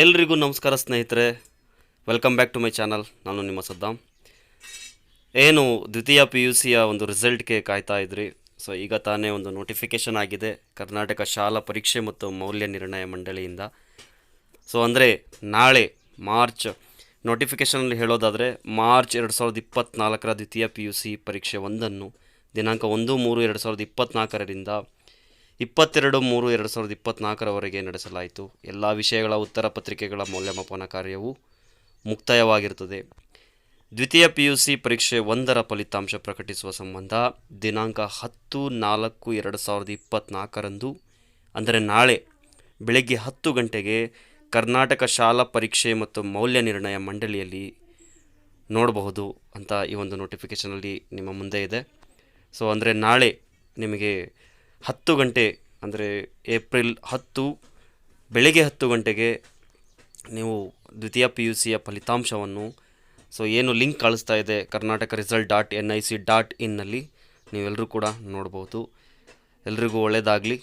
ಎಲ್ರಿಗೂ ನಮಸ್ಕಾರ ಸ್ನೇಹಿತರೆ, welcome back to my channel. ನಾನು ನಿಮ್ಮ ಸದ್ದಾಮ್. ಏನು ದ್ವಿತೀಯ ಪಿ ಯು ಸಿಯ ಒಂದು ರಿಸಲ್ಟ್ಗೆ ಕಾಯ್ತಾ ಇದ್ರಿ. ಸೊ ಈಗ ತಾನೇ ಒಂದು ನೋಟಿಫಿಕೇಷನ್ ಆಗಿದೆ ಕರ್ನಾಟಕ ಶಾಲಾ ಪರೀಕ್ಷೆ ಮತ್ತು ಮೌಲ್ಯ ನಿರ್ಣಯ ಮಂಡಳಿಯಿಂದ. ಸೊ ಅಂದರೆ ನಾಳೆ ಮಾರ್ಚ್ ನೋಟಿಫಿಕೇಷನಲ್ಲಿ ಹೇಳೋದಾದರೆ ಮಾರ್ಚ್ 2024 ದ್ವಿತೀಯ ಪಿ ಯು ಸಿ ಪರೀಕ್ಷೆ 1 ದಿನಾಂಕ 1/3/2024ರಿಂದ 22/3/2024 ನಡೆಸಲಾಯಿತು. ಎಲ್ಲ ವಿಷಯಗಳ ಉತ್ತರ ಪತ್ರಿಕೆಗಳ ಮೌಲ್ಯಮಾಪನ ಕಾರ್ಯವು ಮುಕ್ತಾಯವಾಗಿರುತ್ತದೆ. ದ್ವಿತೀಯ ಪಿ ಯು ಸಿ ಪರೀಕ್ಷೆ 1ರ ಫಲಿತಾಂಶ ಪ್ರಕಟಿಸುವ ಸಂಬಂಧ ದಿನಾಂಕ 10/4/2024 ಅಂದರೆ ನಾಳೆ ಬೆಳಗ್ಗೆ 10 ಗಂಟೆಗೆ ಕರ್ನಾಟಕ ಶಾಲಾ ಪರೀಕ್ಷೆ ಮತ್ತು ಮೌಲ್ಯ ನಿರ್ಣಯ ಮಂಡಳಿಯಲ್ಲಿ ನೋಡಬಹುದು ಅಂತ ಈ ಒಂದು ನೋಟಿಫಿಕೇಷನಲ್ಲಿ ನಿಮ್ಮ ಮುಂದೆ ಇದೆ. ಸೊ ಅಂದರೆ ನಾಳೆ ನಿಮಗೆ 10 ಗಂಟೆ ಅಂದರೆ ಏಪ್ರಿಲ್ 10 ಬೆಳಗ್ಗೆ 10 ಗಂಟೆಗೆ ನೀವು ದ್ವಿತೀಯ ಪಿ ಯು ಸಿಯ ಫಲಿತಾಂಶವನ್ನು ಏನು ಲಿಂಕ್ ಕಳಿಸ್ತಾ ಇದೆ ಕರ್ನಾಟಕ ರಿಸಲ್ಟ್.nic.in ನೀವೆಲ್ಲರೂ ಕೂಡ ನೋಡ್ಬೋದು. ಎಲ್ರಿಗೂ ಒಳ್ಳೆಯದಾಗಲಿ.